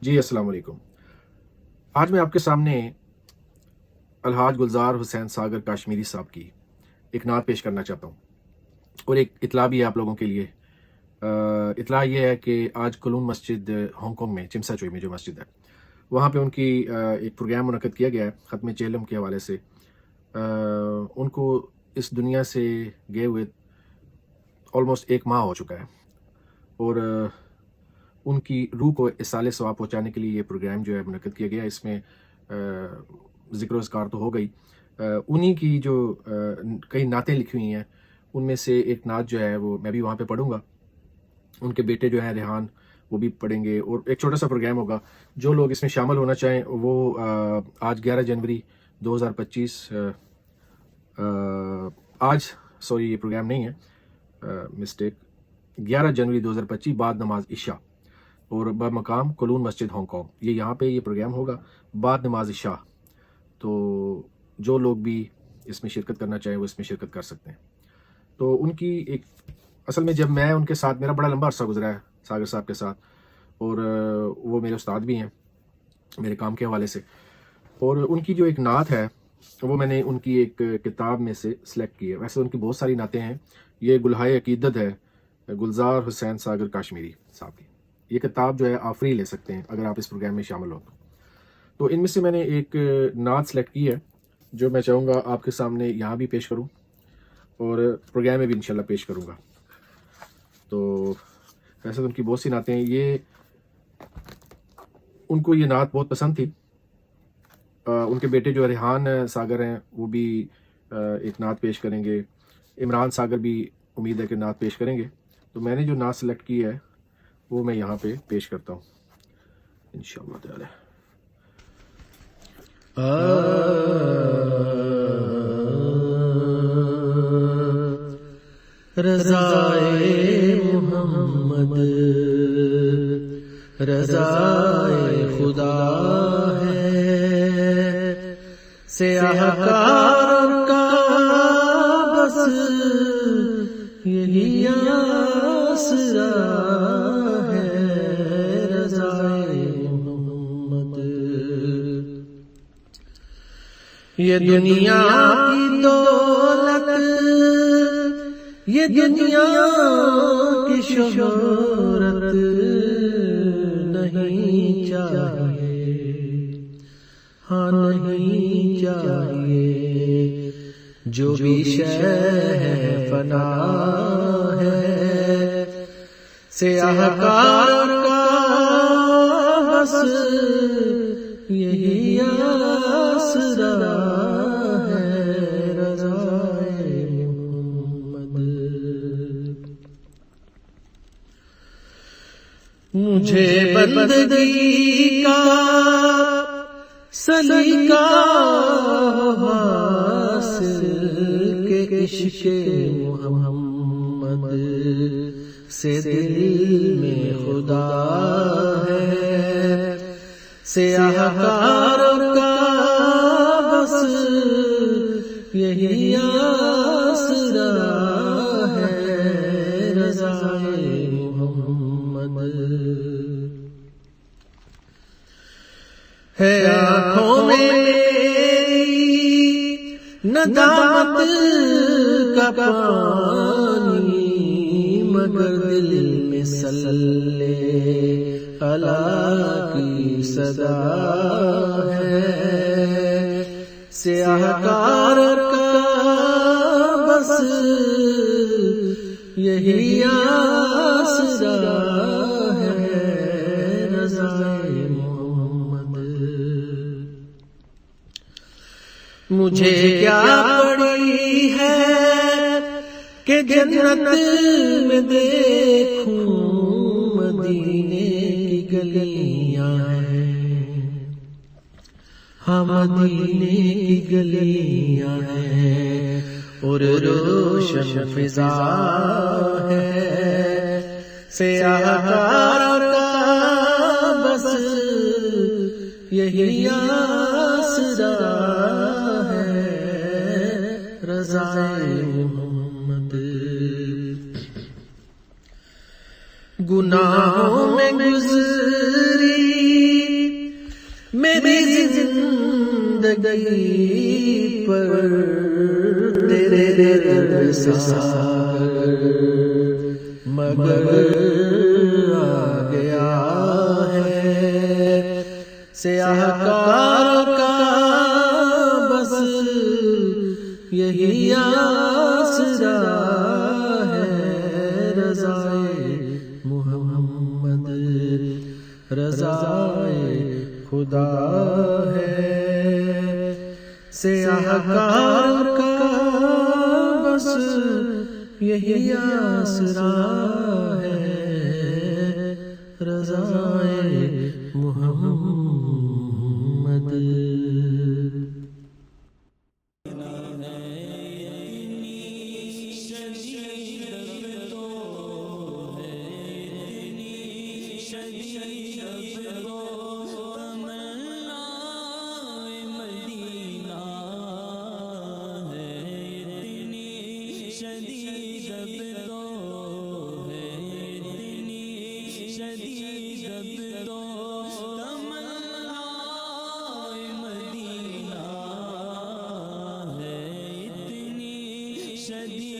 جی السلام علیکم۔ آج میں آپ کے سامنے الحاج گلزار حسین ساگر کاشمیری صاحب کی ایک نعت پیش کرنا چاہتا ہوں، اور ایک اطلاع بھی ہے آپ لوگوں کے لیے۔ اطلاع یہ ہے کہ آج کلون مسجد ہانگ کانگ میں چمسا چوئی میں جو مسجد ہے وہاں پہ ان کی ایک پروگرام منعقد کیا گیا ہے ختم چہلم کے حوالے سے۔ ان کو اس دنیا سے گئے ہوئے آلموسٹ 1 ماہ ہو چکا ہے، اور ان کی روح کو اصال ثواب پہنچانے کے لیے یہ پروگرام جو ہے منعقد کیا گیا۔ اس میں ذکر و اذکار تو ہو گئی، انہی کی جو کئی نعتیں لکھی ہوئی ہیں ان میں سے ایک نعت جو ہے وہ میں بھی وہاں پہ پڑھوں گا، ان کے بیٹے جو ہیں ریحان وہ بھی پڑھیں گے، اور ایک چھوٹا سا پروگرام ہوگا۔ جو لوگ اس میں شامل ہونا چاہیں وہ آج 11 جنوری 2025 آج سوری یہ پروگرام نہیں ہے، مسٹیک، 11 جنوری 2025 بعد نماز عشاء، اور بمقام کلون مسجد ہانگ کانگ، یہاں پہ یہ پروگرام ہوگا بعد نماز عشاء۔ تو جو لوگ بھی اس میں شرکت کرنا چاہیں وہ اس میں شرکت کر سکتے ہیں۔ تو ان کی ایک اصل میں جب میں ان کے ساتھ، میرا بڑا لمبا عرصہ گزرا ہے ساگر صاحب کے ساتھ، اور وہ میرے استاد بھی ہیں میرے کام کے حوالے سے، اور ان کی جو ایک نعت ہے وہ میں نے ان کی ایک کتاب میں سے سلیکٹ کی ہے۔ ویسے ان کی بہت ساری نعتیں ہیں، یہ گلہائے عقیدت ہے گلزار حسین ساگر کاشمیری صاحب کی۔ یہ کتاب جو ہے آپ فری لے سکتے ہیں اگر آپ اس پروگرام میں شامل ہو تو ان میں سے میں نے ایک نعت سلیکٹ کی ہے جو میں چاہوں گا آپ کے سامنے یہاں بھی پیش کروں اور پروگرام میں بھی انشاءاللہ پیش کروں گا۔ تو ویسے تو ان کی بہت سی نعتیں ہیں، یہ ان کو یہ نعت بہت پسند تھی۔ ان کے بیٹے جو ریحان ساگر ہیں وہ بھی ایک نعت پیش کریں گے، عمران ساگر بھی امید ہے کہ نعت پیش کریں گے۔ تو میں نے جو نعت سلیکٹ کی ہے وہ میں یہاں پہ پیش کرتا ہوں انشاءاللہ تعالی۔ رضائے محمد رضائے خدا ہے، سیاہکار کا بس یہی آسرا ہے، رضائے محمد۔ یہ دنیا کی دولت، یہ دنیا کی شہرت نہیں چاہیے، ہاں نہیں چاہیے، جو بھی شے ہے فنا ہے، سیاہکار کا بس یہی آسرا ہے، رضائے محمد۔ مجھے بندگی کا سلیقہ حاصل کہ عشق محمد سے دل میں خدا ہے، سیاہکار کا بس یہی آسرا ہے، رضائے محمد۔ ہے آنکھوں میں ندامت کا پانی، مگر دل میں صلی اللہ کی صدا ہے، سیاہکار کا بس یہی آسرا ہے، رضائے محمد۔ مجھے کیا پڑی ہے کہ جنت میں دیکھوں مدینے کی گلیاں ہیں، ہاں مدینے کی گلیاں ہیں، اور روشن فضا ہے، سیاہکار کا بس یہی آسرا ہے، رضائے محمد۔ گناہوں میں گزری زندگی پر تیرے در ساگر مگر آ گیا ہے سیاہ کار کا بس یہی آسرا ہے رضائے محمد رضائے خدا ہے سیاہ کار کا بس یہی آسرا ہے رضائے محمد شدید